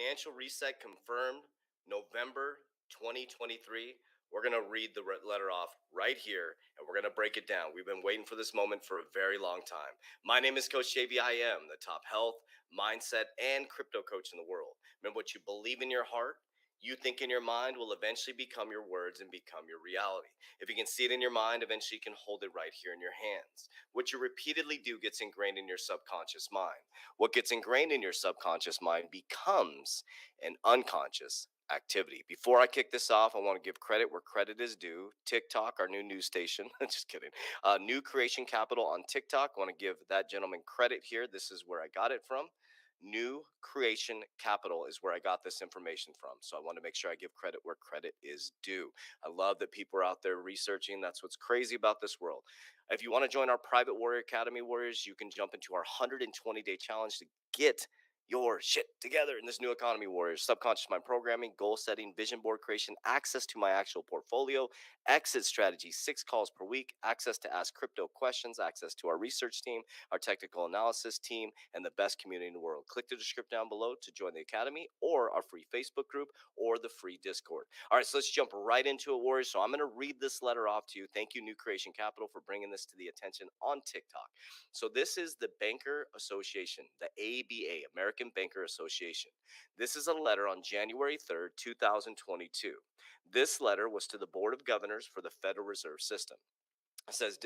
Financial reset confirmed November 2023. We're going to read the letter off right here and we're going to break it down. We've been waiting for this moment for a very long time. My name is Coach JV. I am the top health, mindset, and crypto coach in the world. Remember, what you believe in your heart, you think in your mind will eventually become your words and become your reality. If you can see it in your mind, eventually you can hold it right here in your hands. What you repeatedly do gets ingrained in your subconscious mind. What gets ingrained in your subconscious mind becomes an unconscious activity. Before I kick this off, I want to give credit where credit is due. TikTok, our new news station, just kidding. New Creation Capital on TikTok. I want to give that gentleman credit here. This is where I got it from. New Creation Capital is where I got this information from. So I want to make sure I give credit where credit is due. I love that people are out there researching. That's what's crazy about this world. If you want to join our private Warrior Academy Warriors, you can jump into our 120-day challenge to get your shit together in this new economy, Warriors. Subconscious mind programming, goal setting, vision board creation, access to my actual portfolio, exit strategy, 6 calls per week, access to ask crypto questions, access to our research team, our technical analysis team, and the best community in the world. Click the description down below to join the academy or our free Facebook group or the free Discord. All right, so let's jump right into it, Warriors. So I'm going to read this letter off to you. Thank you, New Creation Capital, for bringing this to the attention on TikTok. So this is the Banker Association, the ABA, American Banker Association. This is a letter on January 3rd, 2022. This letter was to the Board of Governors for the Federal Reserve System. It says,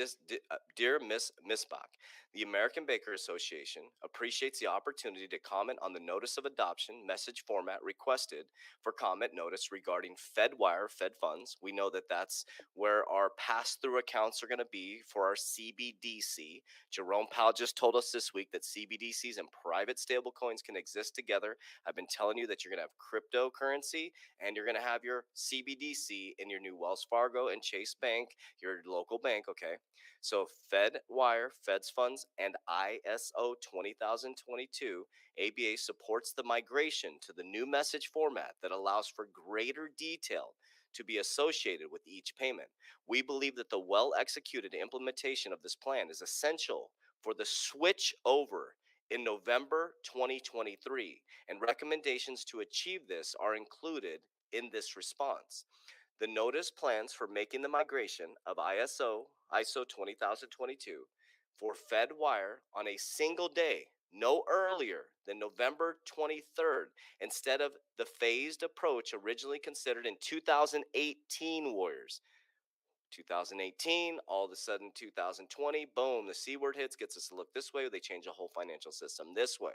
Dear Miss Missbach, the American Baker Association appreciates the opportunity to comment on the notice of adoption message format requested for comment notice regarding FedWire, Fed funds. We know that that's where our pass-through accounts are going to be for our CBDC. Jerome Powell just told us this week that CBDCs and private stablecoins can exist together. I've been telling you that you're going to have cryptocurrency and you're going to have your CBDC in your new Wells Fargo and Chase Bank, your local bank. Okay, so FedWire, Fed's funds, and ISO 20022, ABA supports the migration to the new message format that allows for greater detail to be associated with each payment. We believe that the well-executed implementation of this plan is essential for the switch over in November 2023, and recommendations to achieve this are included in this response. The notice plans for making the migration of ISO 20022 for FedWire on a single day, no earlier than November 23rd, instead of the phased approach originally considered in 2018, Warriors. 2018, all of a sudden 2020, boom, the C word hits, gets us to look this way. They change the whole financial system this way.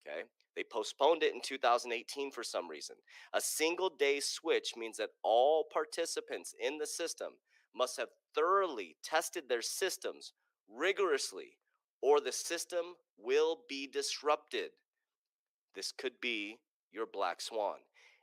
Okay. They postponed it in 2018 for some reason. A single day switch means that all participants in the system must have thoroughly tested their systems rigorously, or the system will be disrupted. This could be your black swan.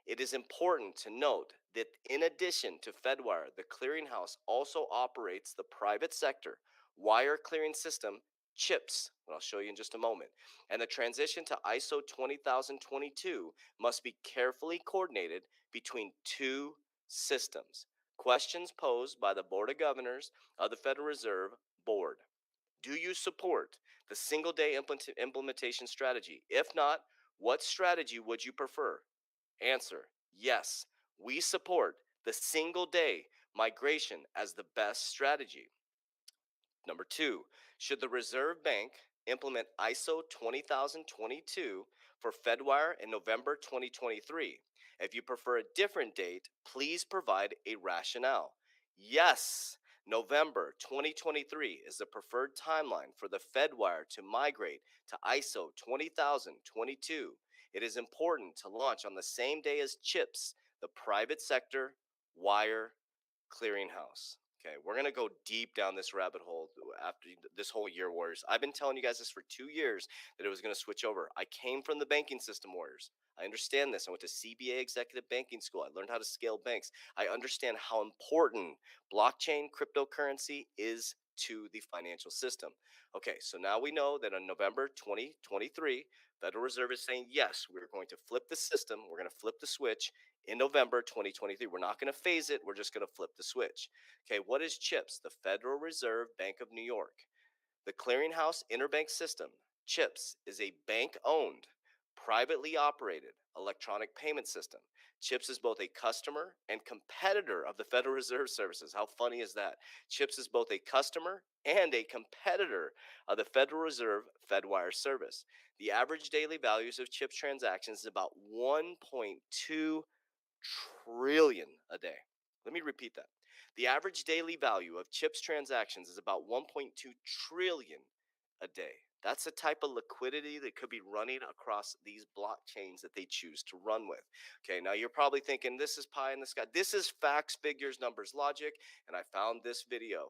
It is important to note that in addition to FedWire, the clearinghouse also operates the private sector wire clearing system, CHIPS, that I'll show you in just a moment. And the transition to ISO 20022 must be carefully coordinated between two systems. Questions posed by the Board of Governors of the Federal Reserve Board. Do you support the single day implementation strategy? If not, what strategy would you prefer? Answer: yes, we support the single day migration as the best strategy. Number 2, should the Reserve Bank implement ISO 20022 for FedWire in November 2023? If you prefer a different date, please provide a rationale. Yes, November 2023 is the preferred timeline for the FedWire to migrate to ISO 20022. It is important to launch on the same day as CHIPS, the private sector wire clearinghouse. Okay, we're going to go deep down this rabbit hole after this whole year, Warriors. I've been telling you guys this for 2 years that it was going to switch over. I came from the banking system, Warriors. I understand this. I went to CBA Executive Banking School. I learned how to scale banks. I understand how important blockchain cryptocurrency is to the financial system. Okay, so now we know that on November 2023, Federal Reserve is saying, yes, we're going to flip the system. We're going to flip the switch in November 2023. We're not going to phase it. We're just going to flip the switch. Okay, what is CHIPS? The Federal Reserve Bank of New York. The clearinghouse interbank system, CHIPS, is a bank-owned, privately operated electronic payment system. CHIPS is both a customer and competitor of the Federal Reserve Services. How funny is that? CHIPS is both a customer and a competitor of the Federal Reserve Fedwire service. The average daily values of CHIPS transactions is about 1.2 trillion a day. Let me repeat that. The average daily value of CHIPS transactions is about 1.2 trillion a day. That's the type of liquidity that could be running across these blockchains that they choose to run with. Okay, now you're probably thinking this is pie in the sky. This is facts, figures, numbers, logic, and I found this video.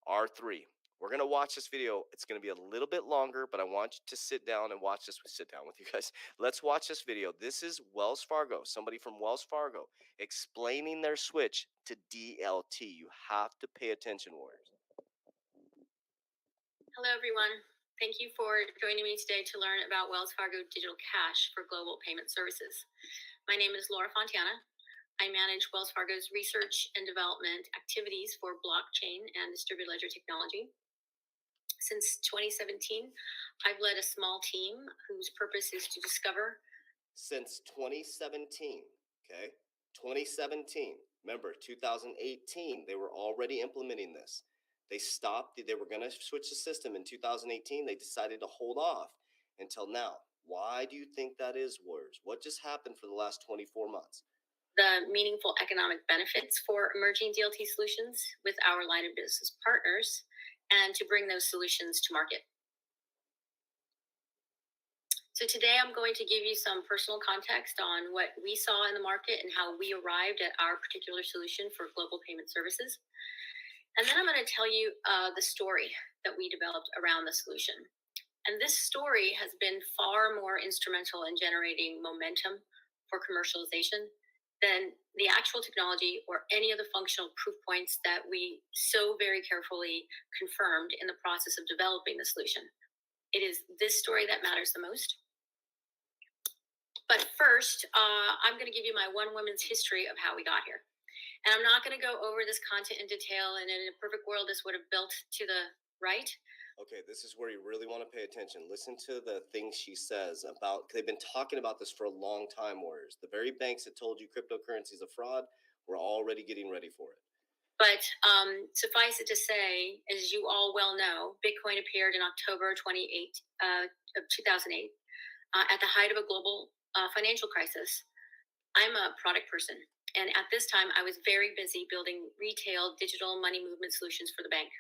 R3. We're going to watch this video. It's going to be a little bit longer, but I want you to sit down and watch this. Sit down with you guys. Let's watch this video. This is Wells Fargo, somebody from Wells Fargo, explaining their switch to DLT. You have to pay attention, warriors. Hello, everyone. Thank you for joining me today to learn about Wells Fargo Digital Cash for Global Payment Services. My name is Laura Fontana. I manage Wells Fargo's research and development activities for blockchain and distributed ledger technology. Since 2017, I've led a small team whose purpose is to discover. Since 2017, okay? 2017. Remember, 2018, they were already implementing this. They stopped, they were going to switch the system in 2018. They decided to hold off until now. Why do you think that is, warriors? What just happened for the last 24 months? The meaningful economic benefits for emerging DLT solutions with our line of business partners and to bring those solutions to market. So today I'm going to give you some personal context on what we saw in the market and how we arrived at our particular solution for global payment services. And then I'm going to tell you the story that we developed around the solution. And this story has been far more instrumental in generating momentum for commercialization than the actual technology or any of the functional proof points that we so very carefully confirmed in the process of developing the solution. It is this story that matters the most. But first, I'm going to give you my one woman's history of how we got here. And I'm not going to go over this content in detail. And in a perfect world, this would have built to the right. Okay, this is where you really want to pay attention. Listen to the things she says about, they've been talking about this for a long time, warriors. The very banks that told you cryptocurrency is a fraud were already getting ready for it. But suffice it to say, as you all well know, Bitcoin appeared in October 2008 at the height of a global financial crisis. I'm a product person. And at this time, I was very busy building retail digital money movement solutions for the bank.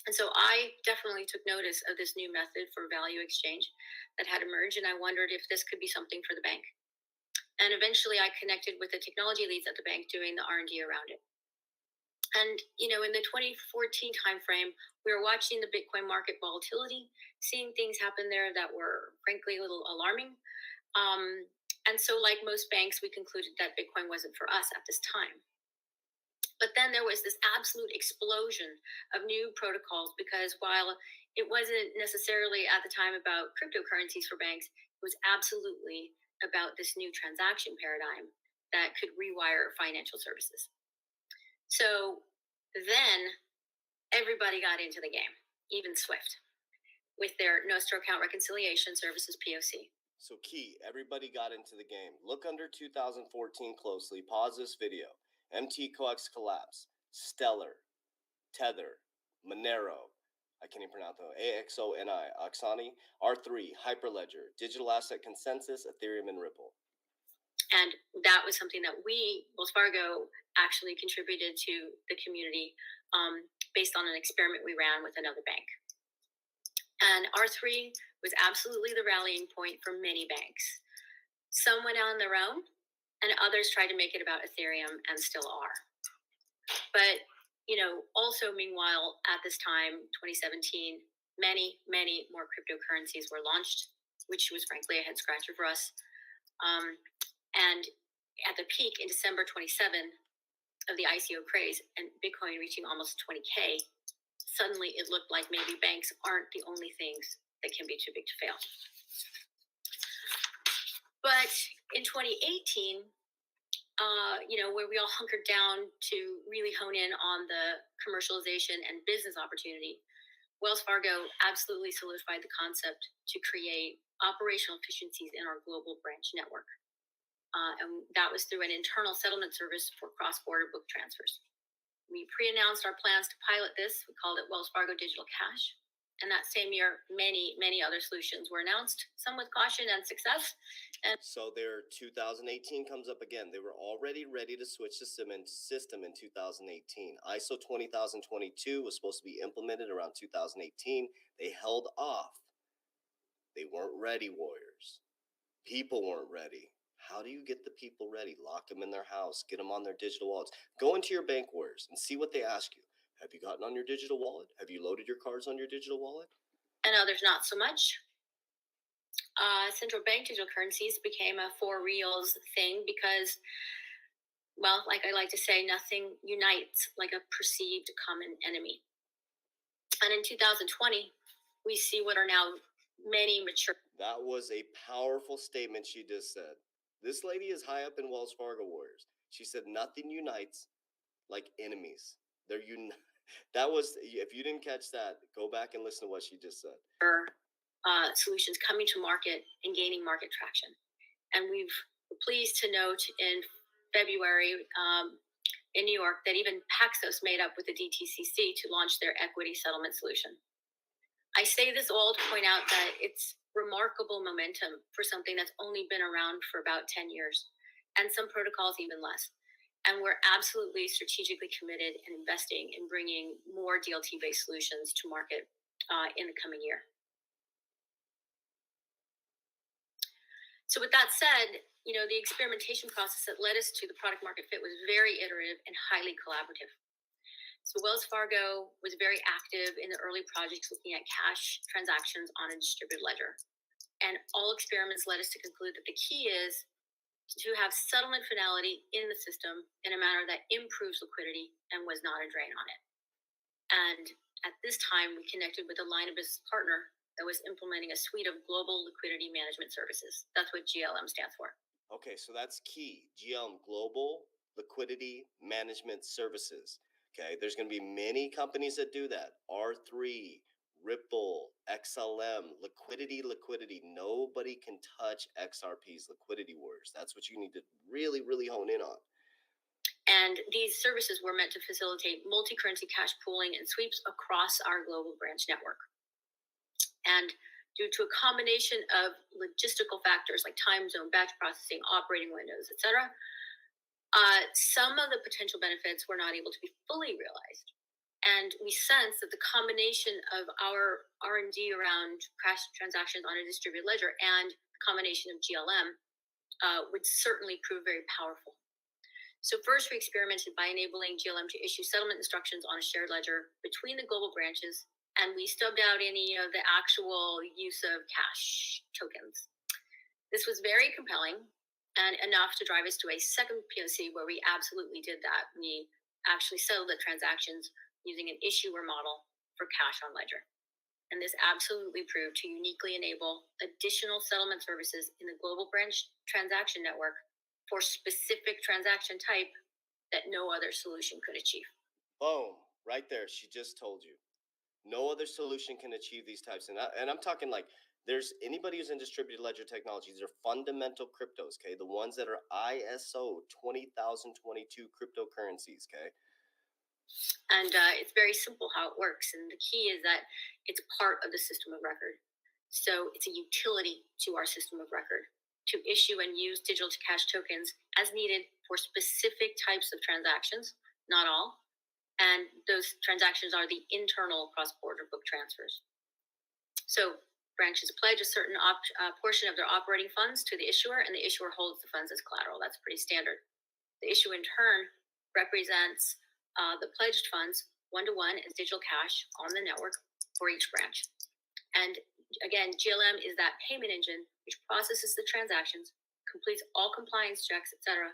And so I definitely took notice of this new method for value exchange that had emerged, and I wondered if this could be something for the bank. And eventually I connected with the technology leads at the bank doing the R&D around it. And, in the 2014 timeframe, we were watching the Bitcoin market volatility, seeing things happen there that were frankly a little alarming. And so like most banks, we concluded that Bitcoin wasn't for us at this time. But then there was this absolute explosion of new protocols because while it wasn't necessarily at the time about cryptocurrencies for banks, it was absolutely about this new transaction paradigm that could rewire financial services. So then everybody got into the game, even Swift, with their Nostro account reconciliation services POC. So key, everybody got into the game. Look under 2014 closely. Pause this video. MTCoX collapse, Stellar, Tether, Monero, I can't even pronounce that. AXONI, Oxani, R3, Hyperledger, Digital Asset Consensus, Ethereum, and Ripple. And that was something that we, Wells Fargo, actually contributed to the community based on an experiment we ran with another bank. And R3 was absolutely the rallying point for many banks. Some went on their own, and others tried to make it about Ethereum and still are. But, also meanwhile, at this time, 2017, many, many more cryptocurrencies were launched, which was frankly a head scratcher for us. And at the peak in December 27 of the ICO craze and Bitcoin reaching almost 20K, suddenly it looked like maybe banks aren't the only things that can be too big to fail. But in 2018, where we all hunkered down to really hone in on the commercialization and business opportunity, Wells Fargo absolutely solidified the concept to create operational efficiencies in our global branch network. And that was through an internal settlement service for cross-border book transfers. We pre-announced our plans to pilot this. We called it Wells Fargo Digital Cash. And that same year, many other solutions were announced, some with caution and success. And so their 2018 comes up again. They were already ready to switch the system in 2018. ISO 20022 was supposed to be implemented around 2018. They held off. They weren't ready, warriors. People weren't ready. How do you get the people ready? Lock them in their house, get them on their digital wallets. Go into your bank, warriors, and see what they ask you. Have you gotten on your digital wallet? Have you loaded your cards on your digital wallet? And others not so much. Central bank digital currencies became a for reals thing because, well, like I like to say, nothing unites like a perceived common enemy. And in 2020, we see what are now many mature. That was a powerful statement she just said. This lady is high up in Wells Fargo, warriors. She said nothing unites like enemies. That was, if you didn't catch that, go back and listen to what she just said. Solutions coming to market and gaining market traction. And we're pleased to note in February in New York that even Paxos made up with the DTCC to launch their equity settlement solution. I say this all to point out that it's remarkable momentum for something that's only been around for about 10 years, and some protocols even less. And we're absolutely strategically committed and investing in bringing more DLT-based solutions to market in the coming year. So with that said, the experimentation process that led us to the product market fit was very iterative and highly collaborative. So Wells Fargo was very active in the early projects looking at cash transactions on a distributed ledger. And all experiments led us to conclude that the key is to have settlement finality in the system in a manner that improves liquidity and was not a drain on it. And at this time, we connected with a line of business partner that was implementing a suite of global liquidity management services. That's what GLM stands for. Okay, so that's key. GLM, Global Liquidity Management Services. Okay, there's going to be many companies that do that. R3, Ripple, XLM, liquidity. Nobody can touch XRP's liquidity words. That's what you need to really, really hone in on. And these services were meant to facilitate multi-currency cash pooling and sweeps across our global branch network. And due to a combination of logistical factors like time zone, batch processing, operating windows, etc., some of the potential benefits were not able to be fully realized. And we sense that the combination of our R&D around cash transactions on a distributed ledger and the combination of GLM would certainly prove very powerful. So first, we experimented by enabling GLM to issue settlement instructions on a shared ledger between the global branches, and we stubbed out any of the actual use of cash tokens. This was very compelling and enough to drive us to a second POC where we absolutely did that. We actually settled the transactions using an issuer model for cash on ledger. And this absolutely proved to uniquely enable additional settlement services in the global branch transaction network for specific transaction type that no other solution could achieve. Boom, right there. She just told you. No other solution can achieve these types. And I'm talking like there's anybody who's in distributed ledger technology. These are fundamental cryptos, okay? The ones that are ISO 20022 cryptocurrencies, okay? And it's very simple how it works. And the key is that it's part of the system of record. So it's a utility to our system of record to issue and use digital to cash tokens as needed for specific types of transactions, not all. And those transactions are the internal cross-border book transfers. So branches pledge a certain portion of their operating funds to the issuer, and the issuer holds the funds as collateral. That's pretty standard. The issuer, in turn, represents the pledged funds one-to-one as digital cash on the network for each branch. And again, GLM is that payment engine which processes the transactions, completes all compliance checks, etc.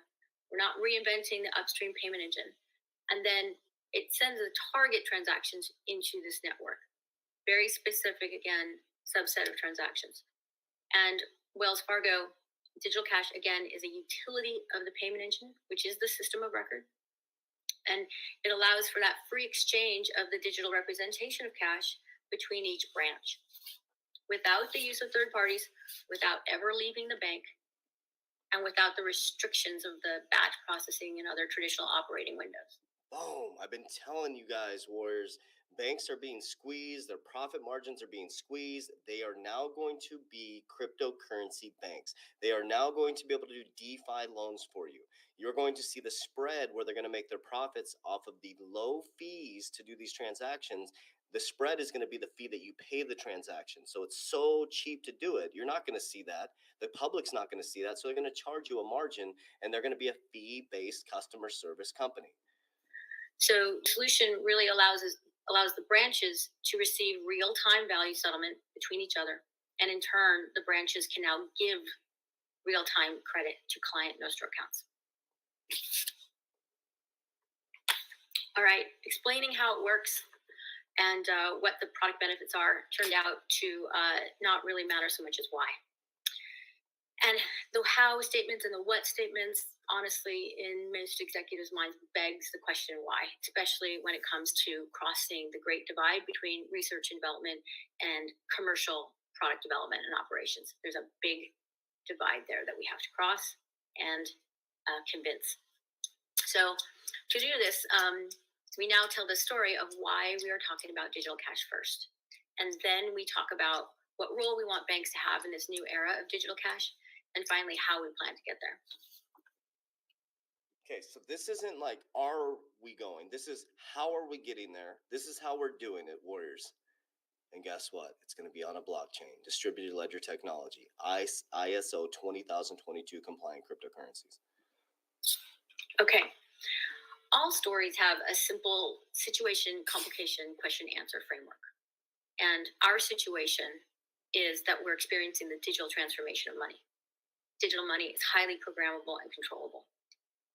We're not reinventing the upstream payment engine. And then it sends the target transactions into this network. Very specific, again, subset of transactions. And Wells Fargo Digital Cash, again, is a utility of the payment engine, which is the system of record. And it allows for that free exchange of the digital representation of cash between each branch without the use of third parties, without ever leaving the bank, and without the restrictions of the batch processing and other traditional operating windows. Boom. I've been telling you guys, Warriors, banks are being squeezed, their profit margins are being squeezed. They are now going to be cryptocurrency banks. They are now going to be able to do DeFi loans for you. You're going to see the spread where they're going to make their profits off of the low fees to do these transactions. The spread is going to be the fee that you pay the transaction. So it's so cheap to do it. You're not going to see that. The public's not going to see that. So they're going to charge you a margin, and they're going to be a fee-based customer service company. So solution really allows the branches to receive real-time value settlement between each other. And in turn, the branches can now give real-time credit to client Nostro accounts. All right, explaining how it works and what the product benefits are turned out to not really matter so much as why. And the how statements and the what statements, honestly, in most executives' minds, begs the question why, especially when it comes to crossing the great divide between research and development and commercial product development and operations. There's a big divide there that we have to cross and convince. So to do this, we now tell the story of why we are talking about digital cash first. And then we talk about what role we want banks to have in this new era of digital cash, and finally, how we plan to get there. Okay, so this isn't like, are we going? This is, how are we getting there? This is how we're doing it, Warriors. And guess what? It's going to be on a blockchain, distributed ledger technology, ISO 20022 compliant cryptocurrencies. Okay. All stories have a simple situation, complication, question, answer framework. And our situation is that we're experiencing the digital transformation of money. Digital money is highly programmable and controllable.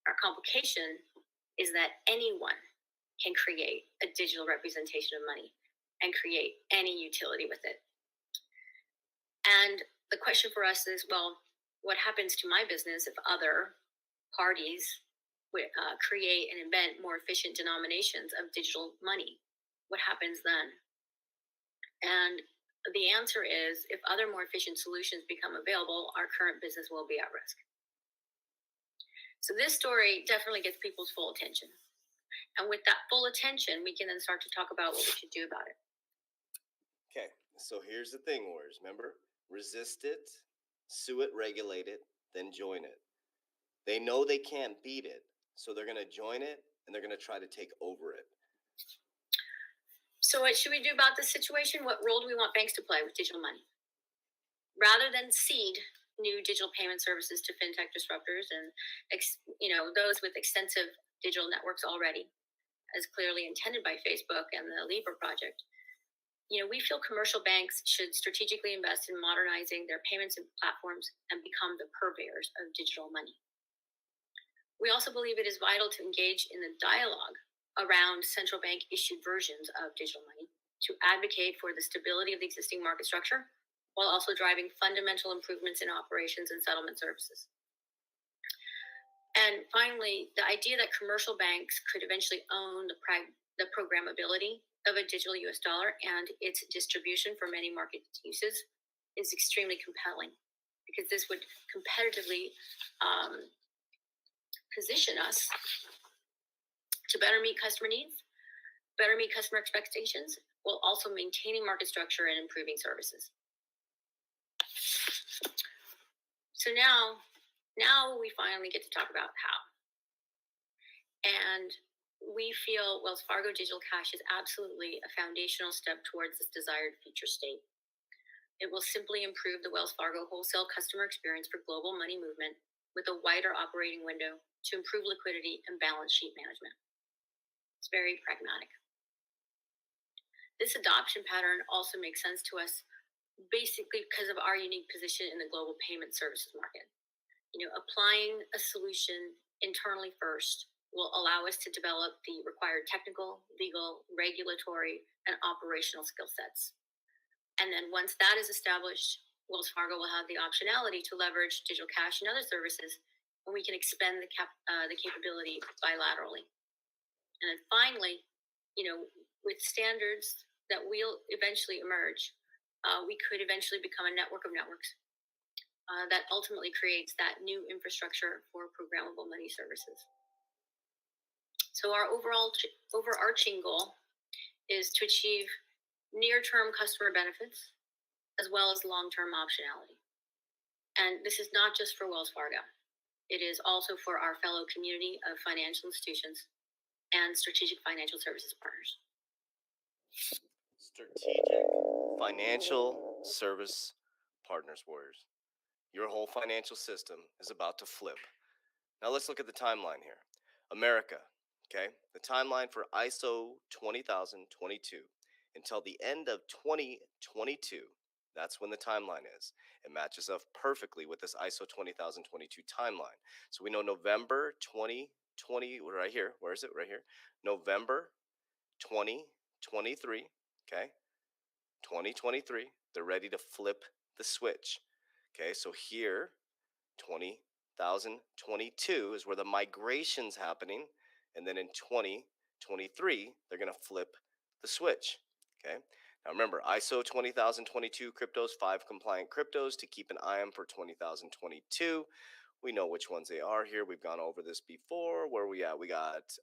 Our complication is that anyone can create a digital representation of money and create any utility with it. And the question for us is, well, what happens to my business if other parties create and invent more efficient denominations of digital money? What happens then? And the answer is, if other more efficient solutions become available, our current business will be at risk. So this story definitely gets people's full attention. And with that full attention, we can then start to talk about what we should do about it. Okay, so here's the thing, Warriors. Remember, resist it, sue it, regulate it, then join it. They know they can't beat it, so they're going to join it, and they're going to try to take over it. So what should we do about this situation? What role do we want banks to play with digital money? Rather than seed new digital payment services to fintech disruptors and those with extensive digital networks already, as clearly intended by Facebook and the Libra project, we feel commercial banks should strategically invest in modernizing their payments and platforms and become the purveyors of digital money. We also believe it is vital to engage in the dialogue around central bank issued versions of digital money to advocate for the stability of the existing market structure while also driving fundamental improvements in operations and settlement services. And finally, the idea that commercial banks could eventually own the programmability of a digital US dollar and its distribution for many market uses is extremely compelling, because this would competitively position us to better meet customer needs, better meet customer expectations, while also maintaining market structure and improving services. So now we finally get to talk about how. And we feel Wells Fargo Digital Cash is absolutely a foundational step towards this desired future state. It will simply improve the Wells Fargo wholesale customer experience for global money movement with a wider operating window to improve liquidity and balance sheet management. It's very pragmatic. This adoption pattern also makes sense to us basically because of our unique position in the global payment services market. Applying a solution internally first will allow us to develop the required technical, legal, regulatory, and operational skill sets. And then once that is established, Wells Fargo will have the optionality to leverage digital cash and other services, and we can expand the capability bilaterally. And then finally, with standards that will eventually emerge, we could eventually become a network of networks that ultimately creates that new infrastructure for programmable money services. So our overarching goal is to achieve near-term customer benefits as well as long-term optionality. And this is not just for Wells Fargo. It is also for our fellow community of financial institutions and strategic financial services partners. Strategic financial service partners, Warriors. Your whole financial system is about to flip. Now let's look at the timeline here. America, okay? The timeline for ISO 20022 until the end of 2022. That's when the timeline is. It matches up perfectly with this ISO 20022 timeline. So we know November 2020, right here. Where is it? Right here. November 2023, okay? 2023, they're ready to flip the switch. Okay, so here, 2022 is where the migration's happening, and then in 2023, they're going to flip the switch. Okay, now remember, ISO 20022 cryptos, 5 compliant cryptos to keep an eye on for 2022. We know which ones they are here. We've gone over this before. Where are we at? We got,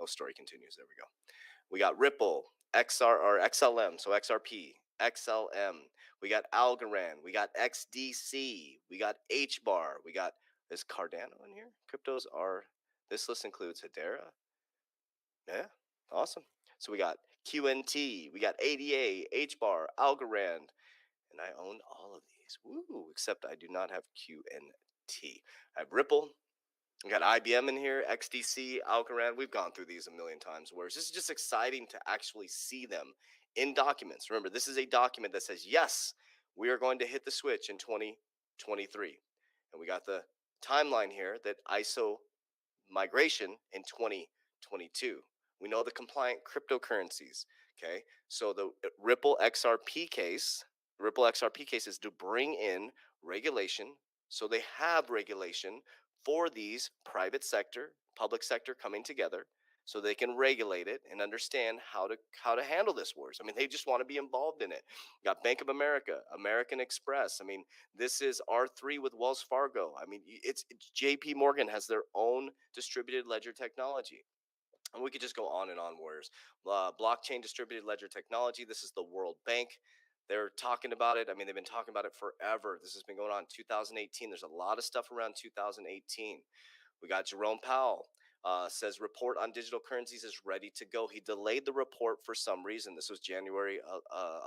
story continues. There we go. We got Ripple, XLM, so XRP, XLM. We got Algorand. We got XDC. We got HBAR. We got, is Cardano in here? Cryptos are, this list includes Hedera. Yeah, awesome. So we got QNT. We got ADA, HBAR, Algorand. And I own all of these. Woo, except I do not have QNT. I have Ripple. We got IBM in here, XDC, Algorand. We've gone through these a million times. Whereas this is just exciting to actually see them in documents. Remember, this is a document that says, yes, we are going to hit the switch in 2023. And we got the timeline here that ISO migration in 2022. We know the compliant cryptocurrencies. Okay, so the Ripple XRP case is to bring in regulation. So they have regulation for these private sector, public sector coming together so they can regulate it and understand how to handle this wars. I mean, they just want to be involved in it. You got Bank of America, American Express. I mean, this is R3 with Wells Fargo. I mean, it's JP Morgan has their own distributed ledger technology. And we could just go on and on, Warriors. Blockchain distributed ledger technology. This is the World Bank. They're talking about it. I mean, they've been talking about it forever. This has been going on 2018. There's a lot of stuff around 2018. We got Jerome Powell says report on digital currencies is ready to go. He delayed the report for some reason. This was January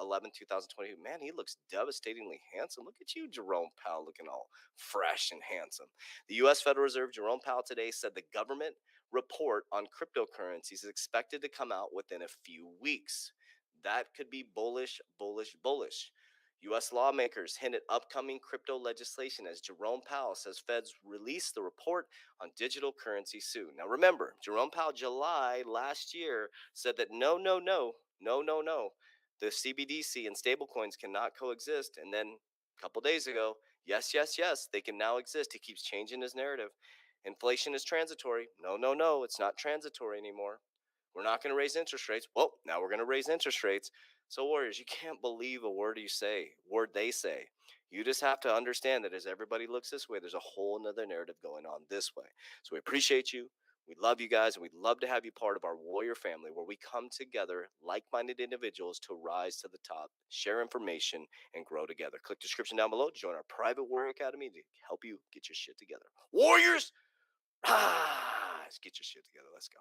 11, 2020. Man, he looks devastatingly handsome. Look at you, Jerome Powell, looking all fresh and handsome. The U.S. Federal Reserve, Jerome Powell today said the government report on cryptocurrencies is expected to come out within a few weeks. That could be bullish, bullish, bullish. U.S. lawmakers hint at upcoming crypto legislation as Jerome Powell says Feds release the report on digital currency soon. Now remember, Jerome Powell, July last year, said that no. The CBDC and stablecoins cannot coexist. And then a couple days ago, yes, they can now exist. He keeps changing his narrative. Inflation is transitory. No, it's not transitory anymore. We're not going to raise interest rates. Well, now we're going to raise interest rates. So Warriors, you can't believe a word they say. You just have to understand that as everybody looks this way, there's a whole nother narrative going on this way. So we appreciate you. We love you guys, and we'd love to have you part of our Warrior family where we come together, like-minded individuals, to rise to the top, share information, and grow together. Click the description down below to join our private Warrior Academy to help you get your shit together. Warriors, let's get your shit together. Let's go.